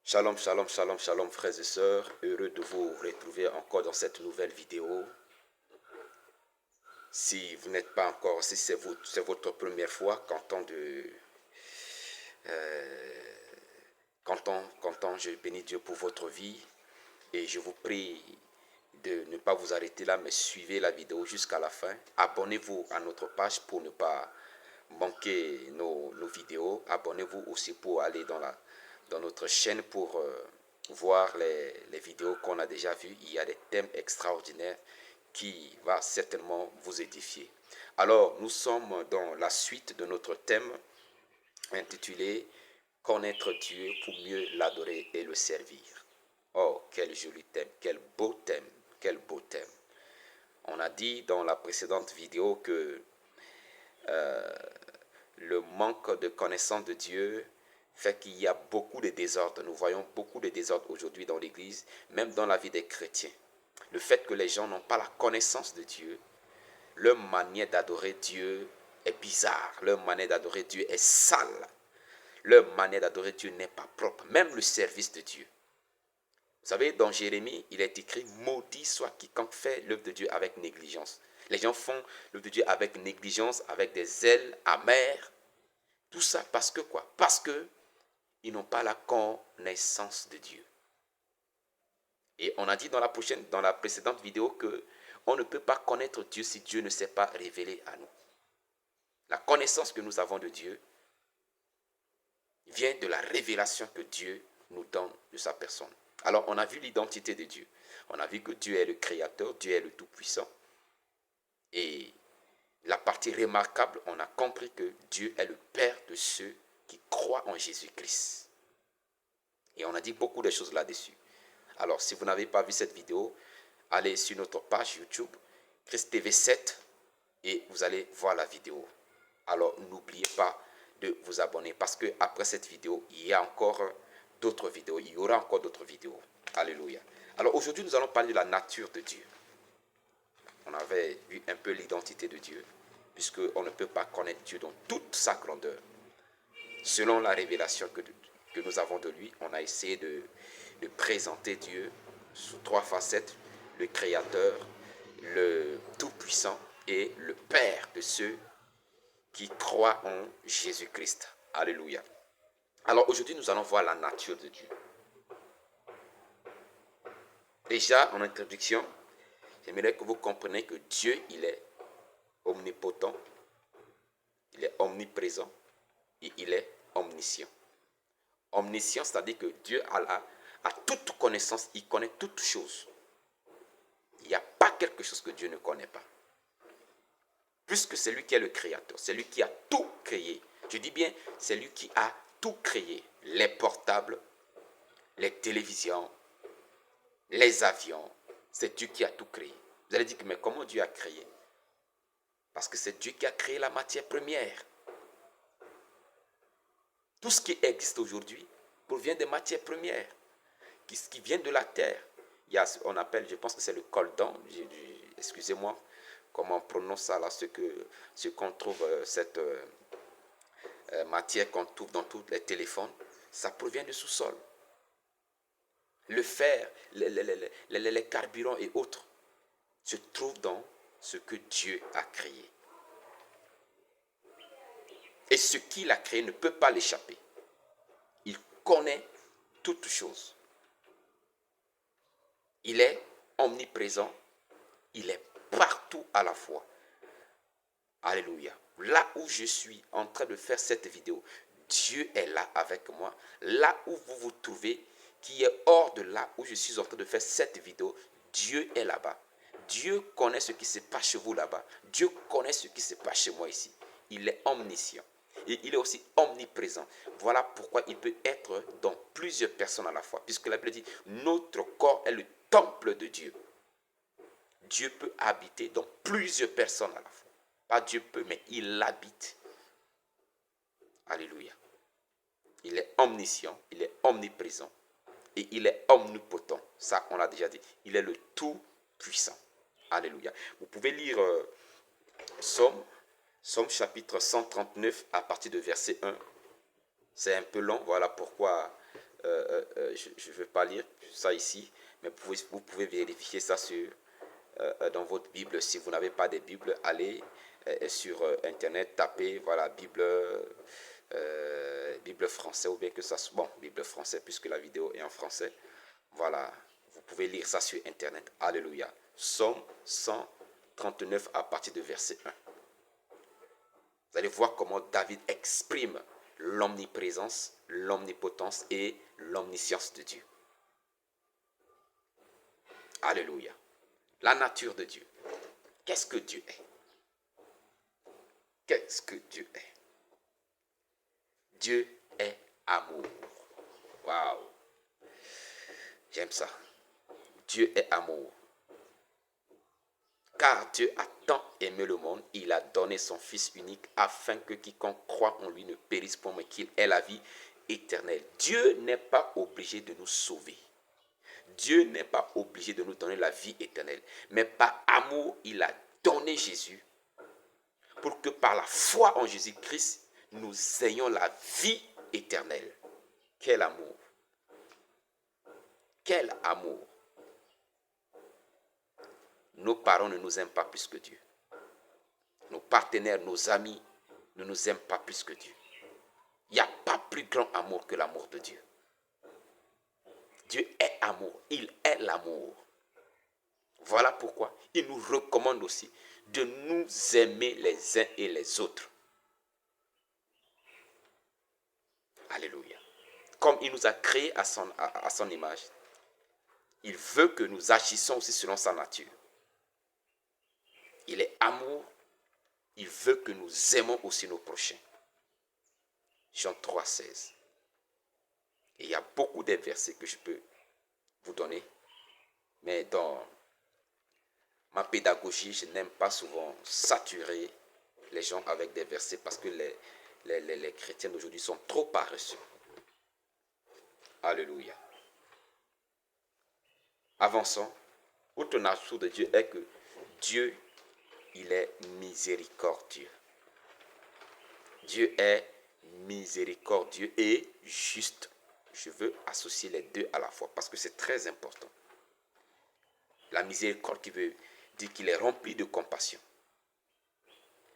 Shalom, shalom, shalom, shalom, frères et sœurs. Heureux de vous retrouver encore dans cette nouvelle vidéo. Si vous n'êtes pas encore, si c'est votre première fois, je bénis Dieu pour votre vie. Et je vous prie de ne pas vous arrêter là, mais suivez la vidéo jusqu'à la fin. Abonnez-vous à notre page pour ne pas manquer nos vidéos. Abonnez-vous aussi pour aller dans notre chaîne pour voir les vidéos qu'on a déjà vues. Il y a des thèmes extraordinaires qui va certainement vous édifier. Alors, nous sommes dans la suite de notre thème intitulé « Connaître Dieu pour mieux l'adorer et le servir ». Oh, quel joli thème, quel beau thème, quel beau thème. On a dit dans la précédente vidéo que le manque de connaissance de Dieu fait qu'il y a beaucoup de désordre. Nous voyons beaucoup de désordre aujourd'hui dans l'Église, même dans la vie des chrétiens. Le fait que les gens n'ont pas la connaissance de Dieu, leur manière d'adorer Dieu est bizarre, leur manière d'adorer Dieu est sale, leur manière d'adorer Dieu n'est pas propre, même le service de Dieu. Vous savez, dans Jérémie, il est écrit « Maudit soit quiconque fait l'œuvre de Dieu avec négligence ». Les gens font l'œuvre de Dieu avec négligence, avec des ailes amères. Tout ça parce que quoi? Parce qu'ils n'ont pas la connaissance de Dieu. Et on a dit dans la précédente vidéo que on ne peut pas connaître Dieu si Dieu ne s'est pas révélé à nous. La connaissance que nous avons de Dieu vient de la révélation que Dieu nous donne de sa personne. Alors, on a vu l'identité de Dieu. On a vu que Dieu est le Créateur, Dieu est le Tout-Puissant. Et la partie remarquable, on a compris que Dieu est le Père de ceux qui croient en Jésus-Christ. Et on a dit beaucoup de choses là-dessus. Alors, si vous n'avez pas vu cette vidéo, allez sur notre page YouTube, Christ TV 7, et vous allez voir la vidéo. Alors, n'oubliez pas de vous abonner parce que après cette vidéo, il y a encore d'autres vidéos. Il y aura encore d'autres vidéos. Alléluia. Alors, aujourd'hui, nous allons parler de la nature de Dieu. On avait vu un peu l'identité de Dieu, puisqu'on ne peut pas connaître Dieu dans toute sa grandeur. Selon la révélation que nous avons de lui, on a essayé de présenter Dieu sous trois facettes: le Créateur, le Tout-Puissant et le Père de ceux qui croient en Jésus-Christ. Alléluia. Alors aujourd'hui, nous allons voir la nature de Dieu. Déjà, en introduction, j'aimerais que vous compreniez que Dieu, il est omnipotent, il est omniprésent et il est omniscient. Omniscient, c'est-à-dire que Dieu a toute connaissance, il connaît toutes choses. Il n'y a pas quelque chose que Dieu ne connaît pas. Puisque c'est lui qui est le créateur, c'est lui qui a tout créé. Je dis bien, c'est lui qui a tout créé. Les portables, les télévisions, les avions, c'est Dieu qui a tout créé. Vous allez dire, mais comment Dieu a créé? Parce que c'est Dieu qui a créé la matière première. Tout ce qui existe aujourd'hui provient des matières premières, qui viennent de la terre. Il y a, on appelle, je pense que c'est le coltan, excusez-moi, comment on prononce ça là, ce qu'on trouve, cette matière qu'on trouve dans tous les téléphones, ça provient du sous-sol. Le fer, les carburants et autres se trouvent dans ce que Dieu a créé. Et ce qu'il a créé ne peut pas l'échapper. Il connaît toutes choses. Il est omniprésent. Il est partout à la fois. Alléluia. Là où je suis en train de faire cette vidéo, Dieu est là avec moi. Là où vous vous trouvez, qui est hors de là où je suis en train de faire cette vidéo, Dieu est là-bas. Dieu connaît ce qui se passe chez vous là-bas. Dieu connaît ce qui se passe chez moi ici. Il est omniscient. Et il est aussi omniprésent. Voilà pourquoi il peut être dans plusieurs personnes à la fois. Puisque la Bible dit, notre corps est le temple de Dieu. Dieu peut habiter dans plusieurs personnes à la fois. Pas Dieu peut, mais il habite. Alléluia. Il est omniscient, il est omniprésent et il est omnipotent. Ça, on l'a déjà dit. Il est le tout-puissant. Alléluia. Vous pouvez lire Somme chapitre 139 à partir de verset 1. C'est un peu long, voilà pourquoi je ne vais pas lire ça ici, mais vous pouvez vérifier ça dans votre Bible. Si vous n'avez pas de Bible, allez sur Internet, tapez, voilà, Bible français, ou bien que ça soit, bon, Bible français, puisque la vidéo est en français. Voilà, vous pouvez lire ça sur Internet. Alléluia. Psaume 139 à partir de verset 1. Vous allez voir comment David exprime l'omniprésence, l'omnipotence et l'omniscience de Dieu. Alléluia. La nature de Dieu. Qu'est-ce que Dieu est? Qu'est-ce que Dieu est? Dieu est amour. Waouh. J'aime ça. Dieu est amour. Car Dieu a tant aimé le monde, il a donné son Fils unique afin que quiconque croit en lui ne périsse point, mais qu'il ait la vie éternelle. Dieu n'est pas obligé de nous sauver. Dieu n'est pas obligé de nous donner la vie éternelle. Mais par amour, il a donné Jésus pour que par la foi en Jésus-Christ, nous ayons la vie éternelle. Quel amour! Quel amour! Nos parents ne nous aiment pas plus que Dieu. Nos partenaires, nos amis ne nous aiment pas plus que Dieu. Il n'y a pas plus grand amour que l'amour de Dieu. Dieu est amour. Il est l'amour. Voilà pourquoi il nous recommande aussi de nous aimer les uns et les autres. Alléluia. Comme il nous a créés à son image, il veut que nous agissions aussi selon sa nature. Il est amour. Il veut que nous aimons aussi nos prochains. Jean 3, 16. Et il y a beaucoup de versets que je peux vous donner. Mais dans ma pédagogie, je n'aime pas souvent saturer les gens avec des versets parce que les chrétiens d'aujourd'hui sont trop paresseux. Alléluia. Avançons. Autre nature de Dieu est que Dieu, il est miséricordieux. Dieu est miséricordieux et juste. Je veux associer les deux à la fois parce que c'est très important. La miséricorde qui veut dire qu'il est rempli de compassion.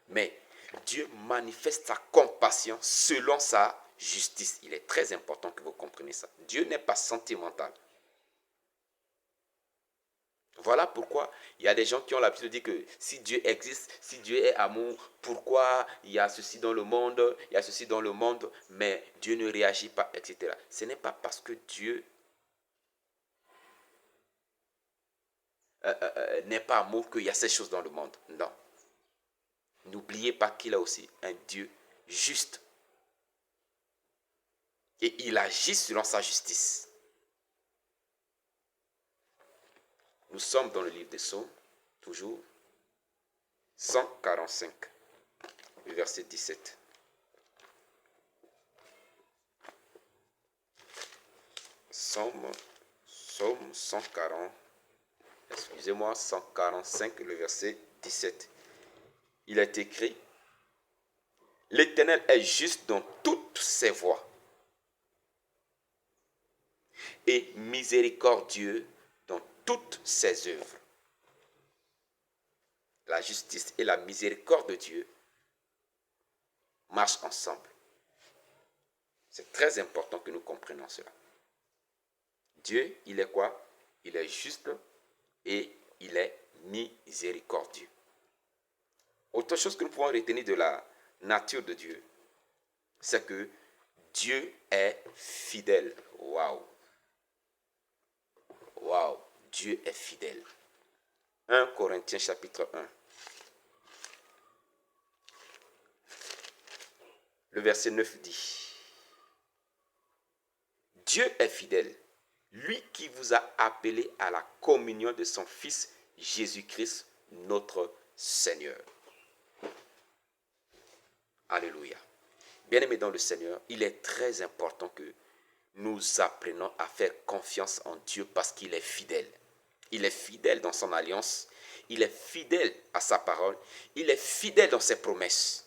Mais Dieu manifeste sa compassion selon sa justice. Il est très important que vous compreniez ça. Dieu n'est pas sentimental. Voilà pourquoi il y a des gens qui ont l'habitude de dire que si Dieu existe, si Dieu est amour, pourquoi il y a ceci dans le monde, il y a ceci dans le monde, mais Dieu ne réagit pas, etc. Ce n'est pas parce que Dieu n'est pas amour qu'il y a ces choses dans le monde. Non. N'oubliez pas qu'il a aussi un Dieu juste. Et il agit selon sa justice. Nous sommes dans le livre des Psaumes, toujours, 145, verset 17. Psaume 140, excusez-moi, 145, le verset 17. Il est écrit, « L'Éternel est juste dans toutes ses voies et miséricordieux dans toutes ses œuvres. » La justice et la miséricorde de Dieu marchent ensemble. C'est très important que nous comprenions cela. Dieu, il est quoi? Il est juste et il est miséricordieux. Autre chose que nous pouvons retenir de la nature de Dieu, c'est que Dieu est fidèle. Waouh! Waouh! Dieu est fidèle. 1 Corinthiens chapitre 1. Le verset 9 dit, Dieu est fidèle, lui qui vous a appelé à la communion de son Fils Jésus-Christ, notre Seigneur. Alléluia. Bien-aimés dans le Seigneur, il est très important que nous apprenons à faire confiance en Dieu parce qu'il est fidèle. Il est fidèle dans son alliance, il est fidèle à sa parole, il est fidèle dans ses promesses.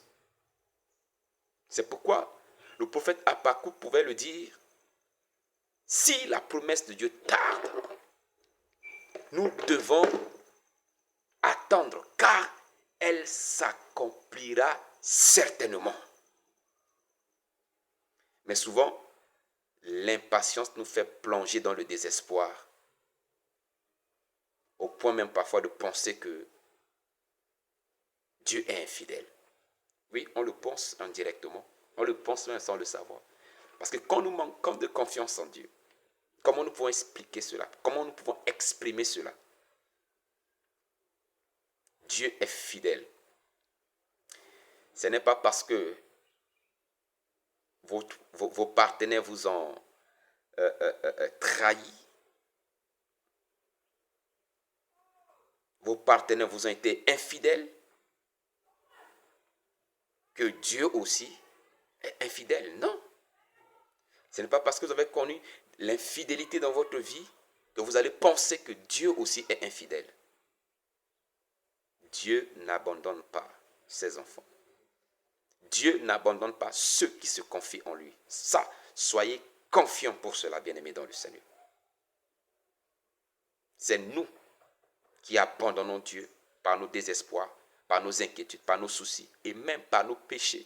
C'est pourquoi le prophète Habakkuk pouvait le dire, Si la promesse de Dieu tarde, nous devons attendre, car elle s'accomplira certainement. Mais souvent, l'impatience nous fait plonger dans le désespoir, au point même parfois de penser que Dieu est infidèle. Oui, on le pense indirectement, on le pense même sans le savoir. Parce que quand nous manquons de confiance en Dieu, comment nous pouvons expliquer cela? Comment nous pouvons exprimer cela? Dieu est fidèle. Ce n'est pas parce que vos partenaires vous ont trahi, vos partenaires vous ont été infidèles, que Dieu aussi est infidèle. Non. Ce n'est pas parce que vous avez connu l'infidélité dans votre vie que vous allez penser que Dieu aussi est infidèle. Dieu n'abandonne pas ses enfants. Dieu n'abandonne pas ceux qui se confient en lui. Ça, soyez confiants pour cela, bien-aimés dans le Seigneur. C'est nous qui abandonnons Dieu par nos désespoirs, par nos inquiétudes, par nos soucis et même par nos péchés.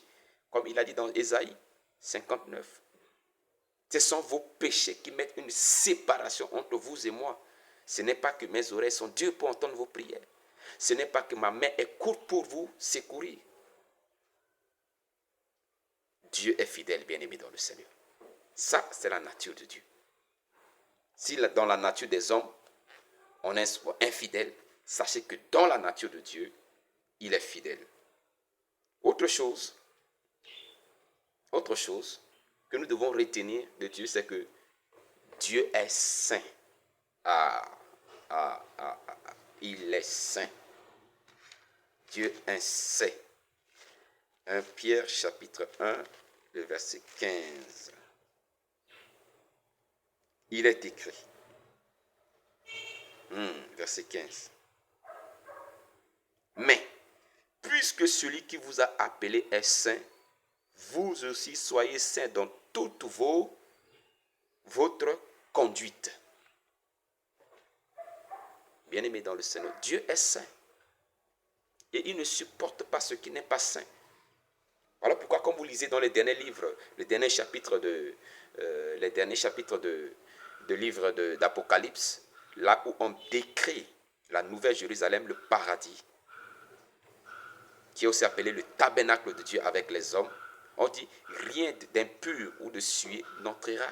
Comme il a dit dans Ésaïe 59. Ce sont vos péchés qui mettent une séparation entre vous et moi. Ce n'est pas que mes oreilles sont dures pour entendre vos prières. Ce n'est pas que ma main est courte pour vous secourir. Dieu est fidèle, bien-aimé dans le Seigneur. Ça, c'est la nature de Dieu. Si dans la nature des hommes, on est infidèle, sachez que dans la nature de Dieu, il est fidèle. Autre chose que nous devons retenir de Dieu, c'est que Dieu est saint. Il est saint. Dieu est saint. 1 Pierre chapitre 1, le verset 15. Il est écrit, verset 15. Mais, puisque celui qui vous a appelé est saint, vous aussi soyez saints dans toute votre conduite. Bien-aimé dans le Seigneur, Dieu est saint. Et il ne supporte pas ce qui n'est pas saint. Voilà pourquoi, comme vous lisez dans les derniers livres, les derniers chapitres de livre d'Apocalypse, là où on décrit la nouvelle Jérusalem, le paradis, qui est aussi appelé le tabernacle de Dieu avec les hommes, on dit rien d'impur ou de souillé n'entrera.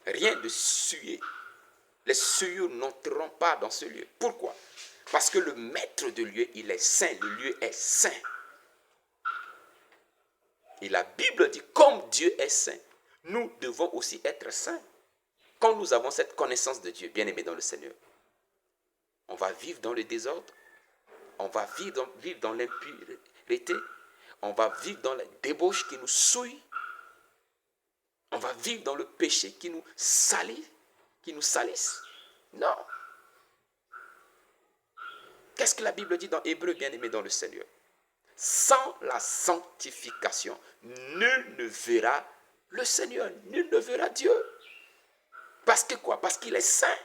Rien de souillé. Les souillures n'entreront pas dans ce lieu. Pourquoi? Parce que le maître de lieu, il est saint. Le lieu est saint. Et la Bible dit, comme Dieu est saint, nous devons aussi être saints. Quand nous avons cette connaissance de Dieu, bien-aimé dans le Seigneur, on va vivre dans le désordre, on va vivre dans l'impureté, on va vivre dans la débauche qui nous souille, on va vivre dans le péché qui nous salisse. Non. Qu'est-ce que la Bible dit dans Hébreux, bien-aimé dans le Seigneur? Sans la sanctification, nul ne verra le Seigneur, nul ne verra Dieu. Parce que quoi? Parce qu'il est saint.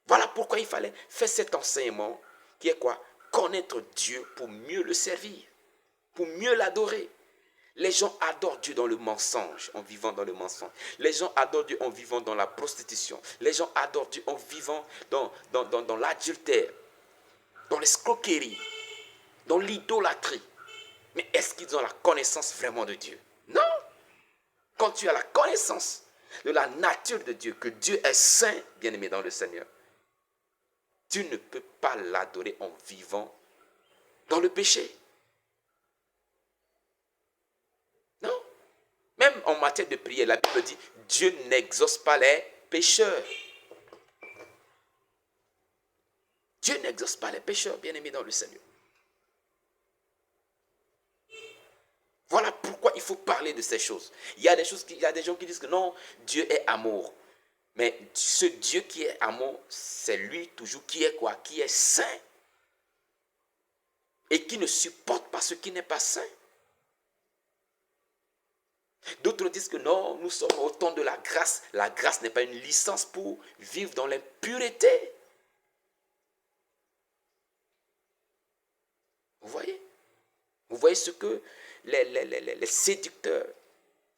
Voilà pourquoi il fallait faire cet enseignement qui est quoi? Connaître Dieu pour mieux le servir, pour mieux l'adorer. Les gens adorent Dieu dans le mensonge, en vivant dans le mensonge. Les gens adorent Dieu en vivant dans la prostitution. Les gens adorent Dieu en vivant dans l'adultère, dans l'escroquerie, dans l'idolâtrie. Mais est-ce qu'ils ont la connaissance vraiment de Dieu? Non. Quand tu as la connaissance de la nature de Dieu, que Dieu est saint, bien-aimé dans le Seigneur, tu ne peux pas l'adorer en vivant dans le péché. Non. Même en matière de prière, la Bible dit, Dieu n'exauce pas les pécheurs. Dieu n'exauce pas les pécheurs, bien-aimés dans le Seigneur. Voilà pourquoi il faut parler de ces choses. Il y a des gens qui disent que non, Dieu est amour. Mais ce Dieu qui est amour, c'est lui toujours qui est quoi? Qui est saint. Et qui ne supporte pas ce qui n'est pas saint. D'autres disent que non, nous sommes au temps de la grâce. La grâce n'est pas une licence pour vivre dans l'impureté. Vous voyez? Vous voyez ce que les séducteurs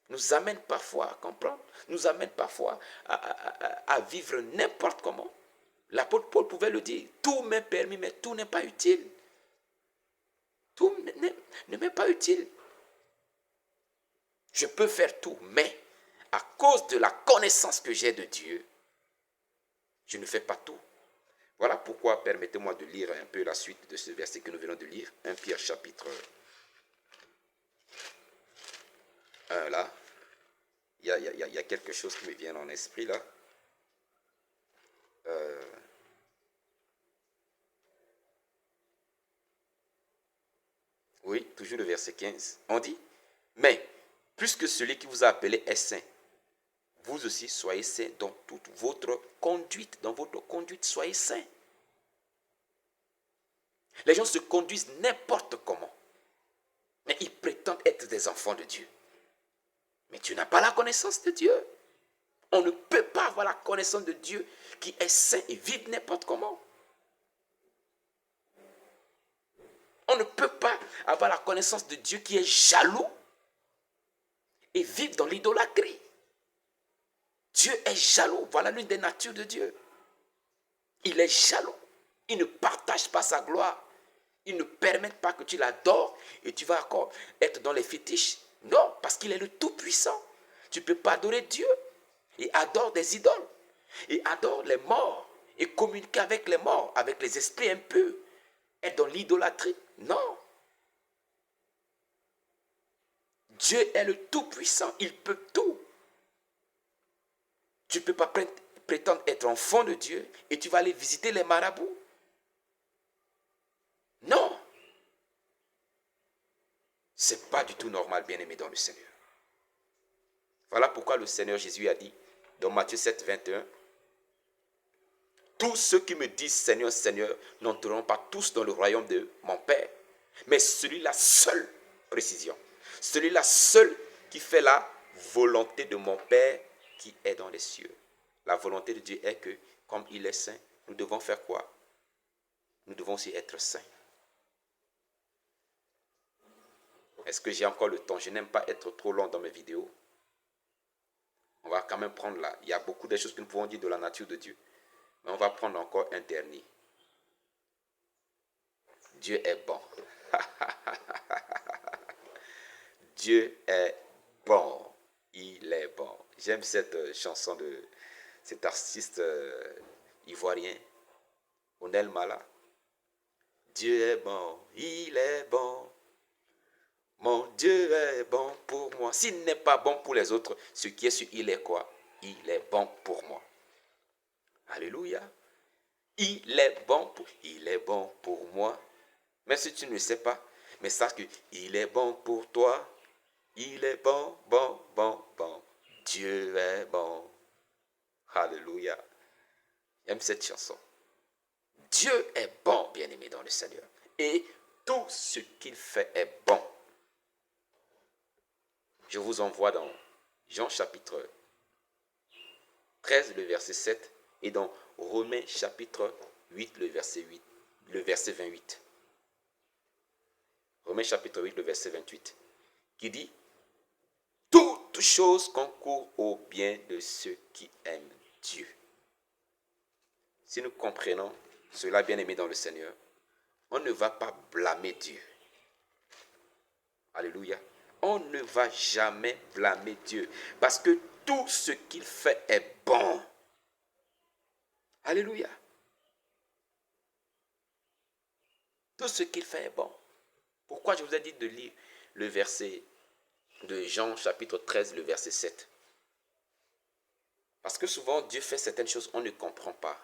nous amènent parfois à comprendre, nous amènent parfois à vivre n'importe comment. L'apôtre Paul pouvait le dire, tout m'est permis, mais tout n'est pas utile. Tout ne m'est pas utile. Je peux faire tout, mais à cause de la connaissance que j'ai de Dieu, je ne fais pas tout. Voilà pourquoi permettez-moi de lire un peu la suite de ce verset que nous venons de lire. 1 Pierre chapitre 1 là. Il y a quelque chose qui me vient en esprit là. Oui, toujours le verset 15. On dit, mais puisque celui qui vous a appelé est saint, vous aussi soyez saints dans toute votre conduite. Dans votre conduite, soyez saints. Les gens se conduisent n'importe comment, mais ils prétendent être des enfants de Dieu. Mais tu n'as pas la connaissance de Dieu. On ne peut pas avoir la connaissance de Dieu qui est saint et vivre n'importe comment. On ne peut pas avoir la connaissance de Dieu qui est jaloux et vivre dans l'idolâtrie. Dieu est jaloux. Voilà l'une des natures de Dieu. Il est jaloux. Il ne partage pas sa gloire. Il ne permet pas que tu l'adores et tu vas encore être dans les fétiches. Non, parce qu'il est le Tout-Puissant. Tu ne peux pas adorer Dieu et adore des idoles et adore les morts et communiquer avec les morts, avec les esprits impurs, être dans l'idolâtrie. Non. Dieu est le Tout-Puissant, il peut tout. Tu ne peux pas prétendre être enfant de Dieu et tu vas aller visiter les marabouts. Non. Ce n'est pas du tout normal, bien-aimé dans le Seigneur. Voilà pourquoi le Seigneur Jésus a dit dans Matthieu 7, 21, tous ceux qui me disent Seigneur, Seigneur, n'entreront pas tous dans le royaume de mon Père. Mais celui-là seul, précision, celui-là seul qui fait la volonté de mon Père qui est dans les cieux. La volonté de Dieu est que, comme il est saint, nous devons faire quoi? Nous devons aussi être saints. Est-ce que j'ai encore le temps? Je n'aime pas être trop long dans mes vidéos. On va quand même prendre là. Il y a beaucoup de choses que nous pouvons dire de la nature de Dieu. Mais on va prendre encore un dernier. Dieu est bon. Dieu est bon. Il est bon. J'aime cette chanson de cet artiste ivoirien, Onel Mala. Dieu est bon, il est bon. Mon Dieu est bon pour moi. S'il n'est pas bon pour les autres, ce qui est sur il est quoi? Il est bon pour moi. Alléluia. Il est bon pour moi. Même si tu ne le sais pas, mais sache que il est bon pour toi. Il est bon, bon, bon, bon. Dieu est bon. Alléluia. J'aime cette chanson. Dieu est bon, bien-aimé dans le Seigneur. Et tout ce qu'il fait est bon. Je vous envoie dans Jean chapitre 13, le verset 7, et dans Romains chapitre 8, le verset 28. Romains chapitre 8, le verset 28, qui dit « Toutes choses concourent au bien de ceux qui aiment Dieu. » Si nous comprenons cela, bien-aimé dans le Seigneur, on ne va pas blâmer Dieu. Alléluia. On ne va jamais blâmer Dieu parce que tout ce qu'il fait est bon. Alléluia. Tout ce qu'il fait est bon. Pourquoi je vous ai dit de lire le verset de Jean chapitre 13, le verset 7? Parce que souvent Dieu fait certaines choses, on ne comprend pas.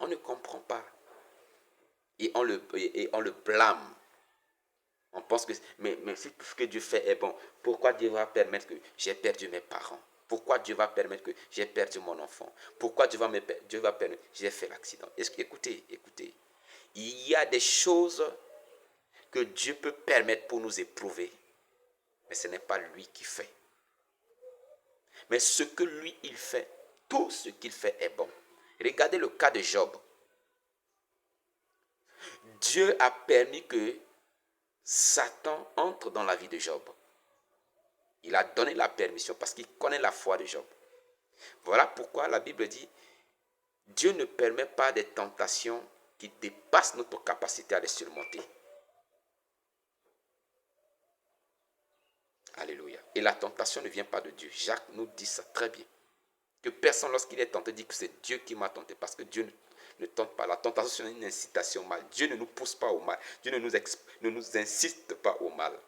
On ne comprend pas. Et on le blâme. On pense que, mais si tout ce que Dieu fait est bon, pourquoi Dieu va permettre que j'ai perdu mes parents? Pourquoi Dieu va permettre que j'ai perdu mon enfant? Pourquoi Dieu va permettre que j'ai fait l'accident? Écoutez, il y a des choses que Dieu peut permettre pour nous éprouver. Mais ce n'est pas lui qui fait. Mais ce que lui, il fait, tout ce qu'il fait est bon. Regardez le cas de Job. Dieu a permis que Satan entre dans la vie de Job. Il a donné la permission parce qu'il connaît la foi de Job. Voilà pourquoi la Bible dit, Dieu ne permet pas des tentations qui dépassent notre capacité à les surmonter. Alléluia. Et la tentation ne vient pas de Dieu. Jacques nous dit ça très bien. Que personne, lorsqu'il est tenté, dit que c'est Dieu qui m'a tenté. Parce que Dieu ne tente pas. La tentation, c'est une incitation au mal. Dieu ne nous pousse pas au mal. Dieu ne nous insiste pas au mal.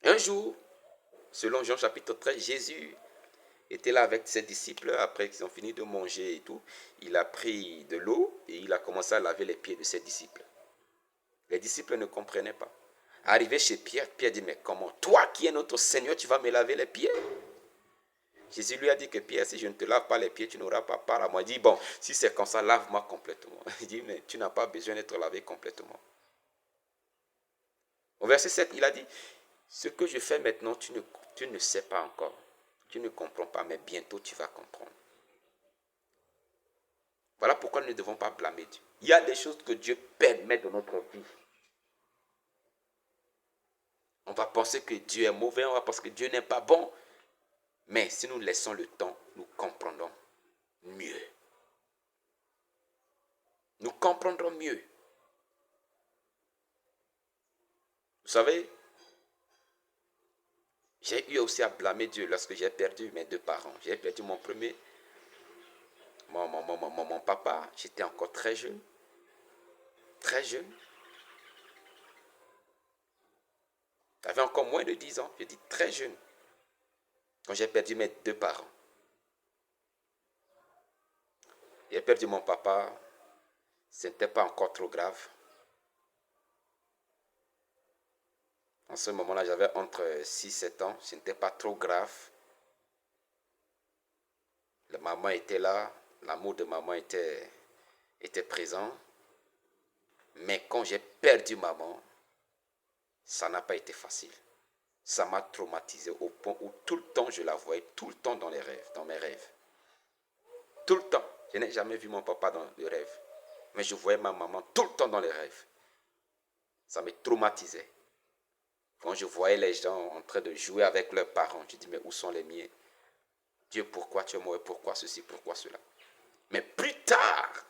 Un jour, selon Jean chapitre 13, Jésus était là avec ses disciples. Après qu'ils ont fini de manger et tout, il a pris de l'eau et il a commencé à laver les pieds de ses disciples. Les disciples ne comprenaient pas. Arrivé chez Pierre, Pierre dit, mais comment, toi qui es notre Seigneur, tu vas me laver les pieds? Jésus lui a dit que Pierre, si je ne te lave pas les pieds, tu n'auras pas part à moi. Il dit, bon, si c'est comme ça, lave-moi complètement. Il dit, mais tu n'as pas besoin d'être lavé complètement. Au verset 7, il a dit, ce que je fais maintenant, tu ne sais pas encore. Tu ne comprends pas, mais bientôt tu vas comprendre. Voilà pourquoi nous ne devons pas blâmer Dieu. Il y a des choses que Dieu permet dans notre vie. On va penser que Dieu est mauvais, on va penser que Dieu n'est pas bon. Mais si nous laissons le temps, nous comprendrons mieux. Nous comprendrons mieux. Vous savez, j'ai eu aussi à blâmer Dieu lorsque j'ai perdu mes deux parents. J'ai perdu mon premier, mon papa. J'étais encore très jeune. Très jeune. J'avais encore moins de 10 ans. Je dis très jeune. Quand j'ai perdu mes deux parents. J'ai perdu mon papa. Ce n'était pas encore trop grave. En ce moment-là, j'avais entre 6 et 7 ans. Ce n'était pas trop grave. La maman était là. L'amour de maman était présent. Mais quand j'ai perdu maman, ça n'a pas été facile. Ça m'a traumatisé au point où tout le temps je la voyais, tout le temps dans mes rêves. Tout le temps. Je n'ai jamais vu mon papa dans le rêve. Mais je voyais ma maman tout le temps dans les rêves. Ça me traumatisait. Quand je voyais les gens en train de jouer avec leurs parents, je dis, mais où sont les miens? Dieu, pourquoi tu es mauvais? Pourquoi ceci? Pourquoi cela? Mais plus tard,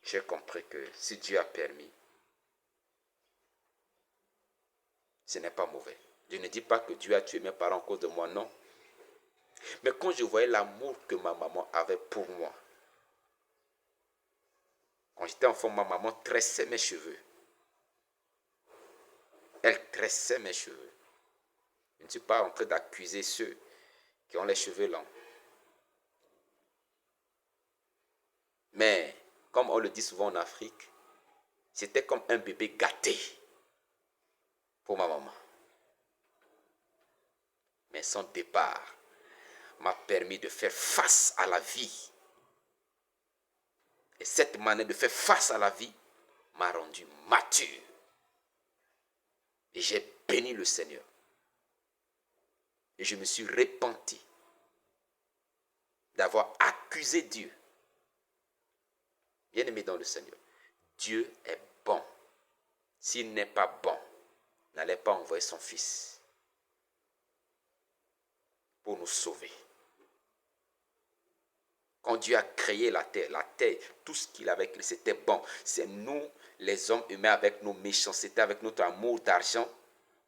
j'ai compris que si Dieu a permis, ce n'est pas mauvais. Je ne dis pas que Dieu a tué mes parents à cause de moi, non. Mais quand je voyais l'amour que ma maman avait pour moi, quand j'étais enfant, ma maman tressait mes cheveux. Elle tressait mes cheveux. Je ne suis pas en train d'accuser ceux qui ont les cheveux longs. Mais, comme on le dit souvent en Afrique, c'était comme un bébé gâté pour ma maman. Mais son départ m'a permis de faire face à la vie. Et cette manière de faire face à la vie m'a rendu mature. Et j'ai béni le Seigneur. Et je me suis repenti d'avoir accusé Dieu. Bien-aimé dans le Seigneur, Dieu est bon. S'il n'est pas bon, n'allait pas envoyer son Fils pour nous sauver. Quand Dieu a créé la terre, tout ce qu'il avait créé, c'était bon. C'est nous, les hommes humains, avec nos méchancetés, avec notre amour d'argent,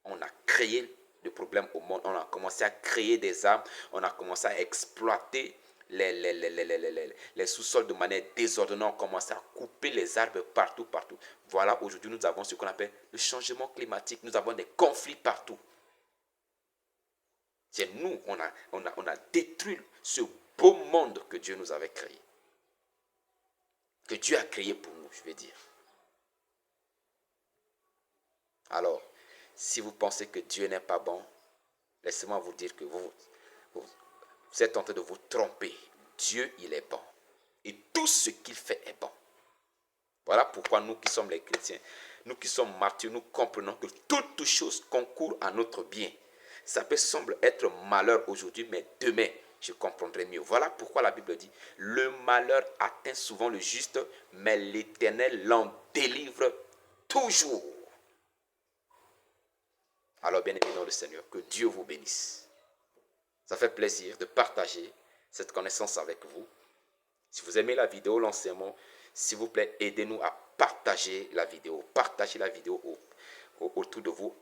on a créé le problème au monde. On a commencé à créer des armes, on a commencé à exploiter les sous-sols de manière désordonnée, on commence à couper les arbres partout. Voilà, aujourd'hui, nous avons ce qu'on appelle le changement climatique. Nous avons des conflits partout. C'est nous, on a détruit ce beau monde que Dieu nous avait créé. Que Dieu a créé pour nous, je vais dire. Alors, si vous pensez que Dieu n'est pas bon, laissez-moi vous dire que vous êtes en train de vous tromper. Dieu, il est bon. Et tout ce qu'il fait est bon. Voilà pourquoi nous qui sommes les chrétiens, nous qui sommes martyrs, nous comprenons que toute chose concourt à notre bien. Ça peut sembler être malheur aujourd'hui, mais demain, je comprendrai mieux. Voilà pourquoi la Bible dit, le malheur atteint souvent le juste, mais l'Éternel l'en délivre toujours. Alors, bien-aimés dans le Seigneur, que Dieu vous bénisse. Ça fait plaisir de partager cette connaissance avec vous. Si vous aimez la vidéo, l'enseignement, s'il vous plaît, aidez-nous à partager la vidéo. Partagez la vidéo autour de vous.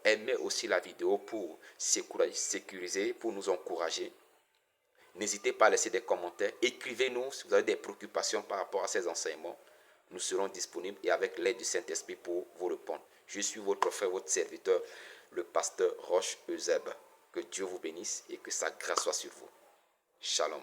Aimez aussi la vidéo pour sécuriser, pour nous encourager. N'hésitez pas à laisser des commentaires. Écrivez-nous si vous avez des préoccupations par rapport à ces enseignements. Nous serons disponibles et avec l'aide du Saint-Esprit pour vous répondre. Je suis votre frère, votre serviteur, le pasteur Roche Euseb. Que Dieu vous bénisse et que sa grâce soit sur vous. Shalom.